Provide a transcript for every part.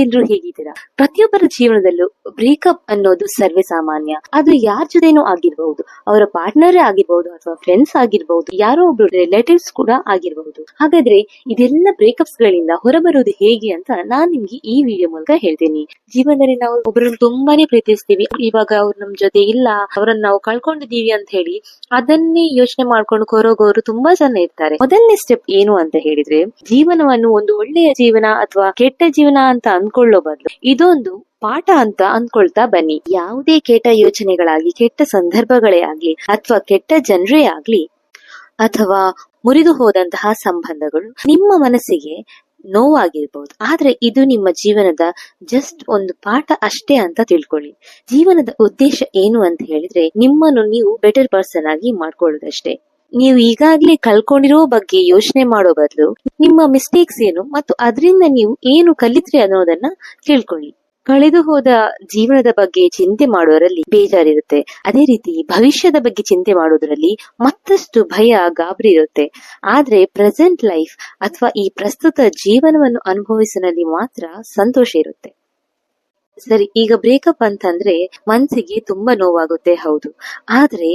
ಎಲ್ರು ಹೇಗಿದ್ದೀರಾ? ಪ್ರತಿಯೊಬ್ಬರ ಜೀವನದಲ್ಲೂ ಬ್ರೇಕಪ್ ಅನ್ನೋದು ಸರ್ವೇ ಸಾಮಾನ್ಯ. ಅದು ಯಾರ ಜೊತೆನೂ ಆಗಿರ್ಬಹುದು, ಅವರ ಪಾರ್ಟ್ನರೇ ಆಗಿರ್ಬಹುದು ಅಥವಾ ಫ್ರೆಂಡ್ಸ್ ಆಗಿರ್ಬಹುದು, ಯಾರೋ ಒಬ್ರು ರಿಲೇಟಿವ್ಸ್ ಕೂಡ ಆಗಿರ್ಬಹುದು. ಹಾಗಾದ್ರೆ ಇದೆಲ್ಲ ಬ್ರೇಕಪ್ಸ್ ಗಳಿಂದ ಹೊರಬರೋದು ಹೇಗೆ ಅಂತ ನಾನ್ ನಿಮ್ಗೆ ಈ ವಿಡಿಯೋ ಮೂಲಕ ಹೇಳ್ತೀನಿ. ಜೀವನದಲ್ಲಿ ನಾವು ಒಬ್ಬರನ್ನು ತುಂಬಾನೇ ಪ್ರೀತಿಸ್ತೀವಿ, ಇವಾಗ ಅವ್ರು ನಮ್ ಜೊತೆ ಇಲ್ಲ, ಅವರನ್ನ ನಾವು ಕಳ್ಕೊಂಡಿದೀವಿ ಅಂತ ಹೇಳಿ ಅದನ್ನೇ ಯೋಚನೆ ಮಾಡ್ಕೊಂಡು ಕೊರೋಗೋರು ತುಂಬಾ ಜನ ಇರ್ತಾರೆ. ಮೊದಲನೇ ಸ್ಟೆಪ್ ಏನು ಅಂತ ಹೇಳಿದ್ರೆ, ಜೀವನವನ್ನು ಒಂದು ಒಳ್ಳೆಯ ಜೀವನ ಅಥವಾ ಕೆಟ್ಟ ಜೀವನ ಅಂತ ಅನ್ಕೊಳ್ಳೋ ಬದಲು ಇದೊಂದು ಪಾಠ ಅಂತ ಅನ್ಕೊಳ್ತಾ ಬನ್ನಿ. ಯಾವುದೇ ಕೆಟ್ಟ ಯೋಚನೆಗಳಾಗ್ಲಿ, ಕೆಟ್ಟ ಸಂದರ್ಭಗಳೇ ಆಗ್ಲಿ ಅಥವಾ ಕೆಟ್ಟ ಜನರೇ ಆಗ್ಲಿ ಅಥವಾ ಮುರಿದು ಹೋದಂತಹ ಸಂಬಂಧಗಳು ನಿಮ್ಮ ಮನಸ್ಸಿಗೆ ನೋವಾಗಿರ್ಬಹುದು, ಆದ್ರೆ ಇದು ನಿಮ್ಮ ಜೀವನದ ಜಸ್ಟ್ ಒಂದು ಪಾಠ ಅಷ್ಟೇ ಅಂತ ತಿಳ್ಕೊಳ್ಳಿ. ಜೀವನದ ಉದ್ದೇಶ ಏನು ಅಂತ ಹೇಳಿದ್ರೆ, ನಿಮ್ಮನ್ನು ನೀವು ಬೆಟರ್ ಪರ್ಸನ್ ಆಗಿ ಮಾಡ್ಕೊಳ್ಳೋದಷ್ಟೇ. ನೀವು ಈಗಾಗ್ಲೇ ಕಳ್ಕೊಂಡಿರೋ ಬಗ್ಗೆ ಯೋಚನೆ ಮಾಡೋ ಬದಲು ನಿಮ್ಮ ಮಿಸ್ಟೇಕ್ಸ್ ಏನು ಮತ್ತು ಅದರಿಂದ ನೀವು ಏನು ಕಲಿತ್ರಿ ಅನ್ನೋದನ್ನ ತಿಳ್ಕೊಳ್ಳಿ. ಕಳೆದು ಹೋದ ಜೀವನದ ಬಗ್ಗೆ ಚಿಂತೆ ಮಾಡೋರಲ್ಲಿ ಬೇಜಾರಿರುತ್ತೆ, ಅದೇ ರೀತಿ ಭವಿಷ್ಯದ ಬಗ್ಗೆ ಚಿಂತೆ ಮಾಡೋದ್ರಲ್ಲಿ ಮತ್ತಷ್ಟು ಭಯ, ಗಾಬರಿ ಇರುತ್ತೆ. ಆದ್ರೆ ಪ್ರೆಸೆಂಟ್ ಲೈಫ್ ಅಥವಾ ಈ ಪ್ರಸ್ತುತ ಜೀವನವನ್ನು ಅನುಭವಿಸಿನಲ್ಲಿ ಮಾತ್ರ ಸಂತೋಷ ಇರುತ್ತೆ. ಸರಿ, ಈಗ ಬ್ರೇಕಪ್ ಅಂತಂದ್ರೆ ಮನ್ಸಿಗೆ ತುಂಬಾ ನೋವಾಗುತ್ತೆ, ಹೌದು. ಆದ್ರೆ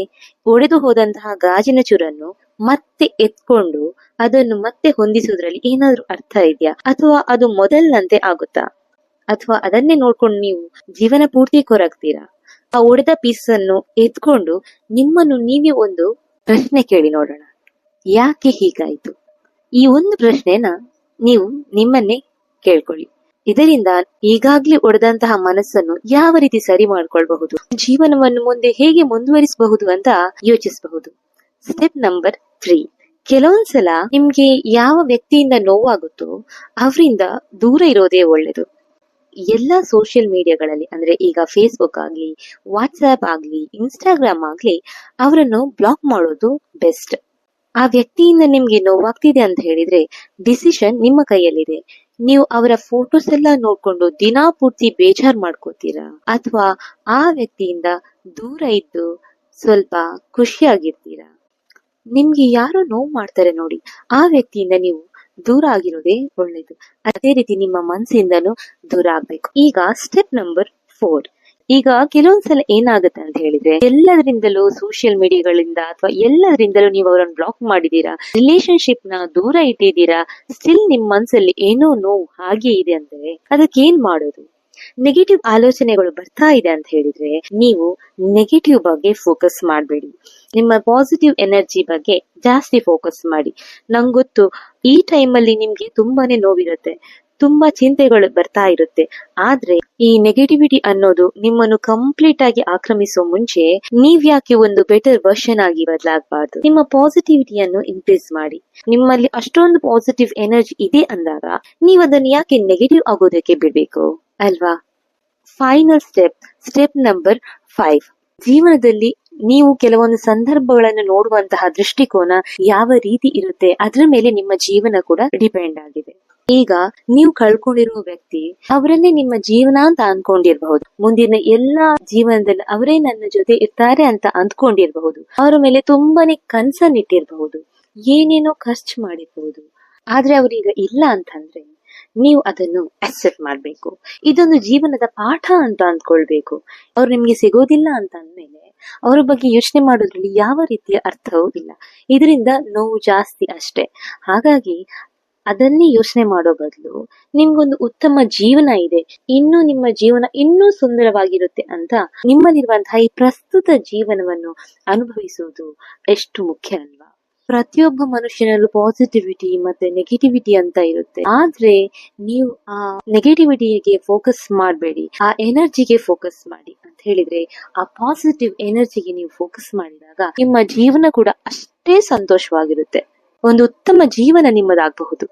ಒಡೆದು ಹೋದಂತಹ ಗಾಜಿನ ಚೂರನ್ನು ಮತ್ತೆ ಎತ್ಕೊಂಡು ಅದನ್ನು ಮತ್ತೆ ಹೊಂದಿಸುವುದ್ರಲ್ಲಿ ಏನಾದ್ರೂ ಅರ್ಥ ಇದೆಯಾ? ಅಥವಾ ಅದು ಮೊದಲಿನಂತೆ ಆಗುತ್ತಾ? ಅಥವಾ ಅದನ್ನೇ ನೋಡ್ಕೊಂಡು ನೀವು ಜೀವನ ಪೂರ್ತಿ ಕೊರಗ್ತೀರಾ? ಆ ಒಡೆದ ಪೀಸ್ ಅನ್ನು ಎತ್ಕೊಂಡು ನಿಮ್ಮನ್ನು ನೀವೇ ಒಂದು ಪ್ರಶ್ನೆ ಕೇಳಿ ನೋಡೋಣ, ಯಾಕೆ ಹೀಗಾಯ್ತು? ಈ ಒಂದು ಪ್ರಶ್ನೆನ ನೀವು ನಿಮ್ಮನ್ನೇ ಕೇಳ್ಕೊಳ್ಳಿ. ಇದರಿಂದ ಈಗಾಗ್ಲೇ ಒಡೆದಂತಹ ಮನಸ್ಸನ್ನು ಯಾವ ರೀತಿ ಸರಿ ಮಾಡ್ಕೊಳ್ಬಹುದು, ಜೀವನವನ್ನು ಮುಂದೆ ಹೇಗೆ ಮುಂದುವರಿಸಬಹುದು ಅಂತ ಯೋಚಿಸಬಹುದು. ಸ್ಟೆಪ್ ನಂಬರ್ 3, ಕೆಲವೊಂದ್ಸಲ ನಿಮ್ಗೆ ಯಾವ ವ್ಯಕ್ತಿಯಿಂದ ನೋವಾಗುತ್ತೋ ಅವರಿಂದ ದೂರ ಇರೋದೇ ಒಳ್ಳೇದು. ಎಲ್ಲಾ ಸೋಷಿಯಲ್ ಮೀಡಿಯಾಗಳಲ್ಲಿ, ಅಂದ್ರೆ ಈಗ ಫೇಸ್ಬುಕ್ ಆಗ್ಲಿ, ವಾಟ್ಸ್ಆಪ್ ಆಗ್ಲಿ, ಇನ್ಸ್ಟಾಗ್ರಾಮ್ ಆಗ್ಲಿ, ಅವರನ್ನು ಬ್ಲಾಕ್ ಮಾಡೋದು ಬೆಸ್ಟ್. ಆ ವ್ಯಕ್ತಿಯಿಂದ ನಿಮ್ಗೆ ನೋವಾಗ್ತಿದೆ ಅಂತ ಹೇಳಿದ್ರೆ ಡಿಸಿಷನ್ ನಿಮ್ಮ ಕೈಯಲ್ಲಿದೆ. ನೀವು ಅವರ ಫೋಟೋಸ್ ಎಲ್ಲ ನೋಡ್ಕೊಂಡು ದಿನಾ ಪೂರ್ತಿ ಬೇಜಾರ್ ಮಾಡ್ಕೋತೀರಾ, ಅಥವಾ ಆ ವ್ಯಕ್ತಿಯಿಂದ ದೂರ ಇದ್ದು ಸ್ವಲ್ಪ ಖುಷಿಯಾಗಿರ್ತೀರಾ? ನಿಮ್ಗೆ ಯಾರೋ ನೋವು ಮಾಡ್ತಾರೆ ನೋಡಿ, ಆ ವ್ಯಕ್ತಿಯಿಂದ ನೀವು ದೂರ ಆಗಿರೋದೇ ಒಳ್ಳೇದು. ಅದೇ ರೀತಿ ನಿಮ್ಮ ಮನಸ್ಸಿಂದನೂ ದೂರ ಆಗ್ಬೇಕು. ಈಗ ಸ್ಟೆಪ್ ನಂಬರ್ 4, ಈಗ ಕೆಲವೊಂದ್ಸಲ ಏನಾಗುತ್ತೆ ಅಂತ ಹೇಳಿದ್ರೆ, ಎಲ್ಲದರಿಂದಲೂ ಸೋಷಿಯಲ್ ಮೀಡಿಯಾಗಳಿಂದ ಅಥವಾ ಎಲ್ಲದರಿಂದಲೂ ನೀವು ಅವರನ್ನು ಬ್ಲಾಕ್ ಮಾಡಿದೀರಾ, ರಿಲೇಶನ್ಶಿಪ್ ನ ದೂರ ಇಟ್ಟಿದ್ದೀರಾ, ಸ್ಟಿಲ್ ನಿಮ್ ಮನ್ಸಲ್ಲಿ ಏನೋ ನೋವು ಹಾಗೆ ಇದೆ ಅಂದ್ರೆ ಅದಕ್ಕೆ ಏನ್ ಮಾಡೋದು? ನೆಗೆಟಿವ್ ಆಲೋಚನೆಗಳು ಬರ್ತಾ ಇದೆ ಅಂತ ಹೇಳಿದ್ರೆ ನೀವು ನೆಗೆಟಿವ್ ಬಗ್ಗೆ ಫೋಕಸ್ ಮಾಡಬೇಡಿ, ನಿಮ್ಮ ಪಾಸಿಟಿವ್ ಎನರ್ಜಿ ಬಗ್ಗೆ ಜಾಸ್ತಿ ಫೋಕಸ್ ಮಾಡಿ. ನಂಗೊತ್ತು ಈ ಟೈಮಲ್ಲಿ ನಿಮ್ಗೆ ತುಂಬಾನೇ ನೋವಿರುತ್ತೆ, ತುಂಬಾ ಚಿಂತೆಗಳು ಬರ್ತಾ ಇರುತ್ತೆ. ಆದ್ರೆ ಈ ನೆಗೆಟಿವಿಟಿ ಅನ್ನೋದು ನಿಮ್ಮನ್ನು ಕಂಪ್ಲೀಟ್ ಆಗಿ ಆಕ್ರಮಿಸೋ ಮುಂಚೆ ನೀವ್ ಯಾಕೆ ಒಂದು ಬೆಟರ್ ವರ್ಷನ್ ಆಗಿ ಬದಲಾಗಬಾರ್ದು? ನಿಮ್ಮ ಪಾಸಿಟಿವಿಟಿಯನ್ನು ಇನ್ಕ್ರೀಸ್ ಮಾಡಿ. ನಿಮ್ಮಲ್ಲಿ ಅಷ್ಟೊಂದು ಪಾಸಿಟಿವ್ ಎನರ್ಜಿ ಇದೆ ಅಂದಾಗ ನೀವ್ ಅದನ್ನ ಯಾಕೆ ನೆಗೆಟಿವ್ ಆಗೋದಕ್ಕೆ ಬಿಡ್ಬೇಕು ಅಲ್ವಾ? ಫೈನಲ್ ಸ್ಟೆಪ್ ನಂಬರ್ 5, ಜೀವನದಲ್ಲಿ ನೀವು ಕೆಲವೊಂದು ಸಂದರ್ಭಗಳನ್ನು ನೋಡುವಂತಹ ದೃಷ್ಟಿಕೋನ ಯಾವ ರೀತಿ ಇರುತ್ತೆ ಅದರ ಮೇಲೆ ನಿಮ್ಮ ಜೀವನ ಕೂಡ ಡಿಪೆಂಡ್ ಆಗಿದೆ. ಈಗ ನೀವು ಕಳ್ಕೊಂಡಿರುವ ವ್ಯಕ್ತಿ ಅವರನ್ನೇ ನಿಮ್ಮ ಜೀವನ ಅಂತ ಅನ್ಕೊಂಡಿರ್ಬಹುದು, ಮುಂದಿನ ಎಲ್ಲಾ ಜೀವನದಲ್ಲಿ ಅವರೇ ನನ್ನ ಜೊತೆ ಇರ್ತಾರೆ ಅಂತ ಅಂದ್ಕೊಂಡಿರ್ಬಹುದು, ಅವರ ಮೇಲೆ ತುಂಬಾನೇ ಕನ್ಸರ್ನ್ ಇಟ್ಟಿರಬಹುದು, ಏನೇನೋ ಖರ್ಚು ಮಾಡಿರ್ಬಹುದು. ಆದ್ರೆ ಅವ್ರೀಗ ಇಲ್ಲ ಅಂತಂದ್ರೆ ನೀವು ಅದನ್ನು ಅಕ್ಸೆಪ್ಟ್ ಮಾಡ್ಬೇಕು. ಇದೊಂದು ಜೀವನದ ಪಾಠ ಅಂತ ಅಂದ್ಕೊಳ್ಬೇಕು. ಅವ್ರು ನಿಮ್ಗೆ ಸಿಗೋದಿಲ್ಲ ಅಂತ ಅಂದ್ಮೇಲೆ ಅವರ ಬಗ್ಗೆ ಯೋಚನೆ ಮಾಡೋದ್ರಲ್ಲಿ ಯಾವ ರೀತಿಯ ಅರ್ಥವೂ ಇಲ್ಲ, ಇದರಿಂದ ನೋವು ಜಾಸ್ತಿ ಅಷ್ಟೇ. ಹಾಗಾಗಿ ಅದನ್ನೇ ಯೋಚನೆ ಮಾಡೋ ಬದಲು ನಿಮ್ಗೊಂದು ಉತ್ತಮ ಜೀವನ ಇದೆ, ಇನ್ನು ನಿಮ್ಮ ಜೀವನ ಇನ್ನೂ ಸುಂದರವಾಗಿರುತ್ತೆ ಅಂತ ನಿಮ್ಮಲ್ಲಿರುವಂತಹ ಈ ಪ್ರಸ್ತುತ ಜೀವನವನ್ನು ಅನುಭವಿಸುವುದು ಎಷ್ಟು ಮುಖ್ಯ ಅಲ್ವಾ? ಪ್ರತಿಯೊಬ್ಬ ಮನುಷ್ಯನಲ್ಲೂ ಪಾಸಿಟಿವಿಟಿ ಮತ್ತೆ ನೆಗೆಟಿವಿಟಿ ಅಂತ ಇರುತ್ತೆ. ಆದ್ರೆ ನೀವು ಆ ನೆಗೆಟಿವಿಟಿಗೆ ಫೋಕಸ್ ಮಾಡಬೇಡಿ, ಆ ಎನರ್ಜಿಗೆ ಫೋಕಸ್ ಮಾಡಿ. ಅಂತ ಹೇಳಿದ್ರೆ ಆ ಪಾಸಿಟಿವ್ ಎನರ್ಜಿಗೆ ನೀವು ಫೋಕಸ್ ಮಾಡಿದಾಗ ನಿಮ್ಮ ಜೀವನ ಕೂಡ ಅಷ್ಟೇ ಸಂತೋಷವಾಗಿರುತ್ತೆ, ಒಂದು ಉತ್ತಮ ಜೀವನ ನಿಮ್ಮದಾಗಬಹುದು.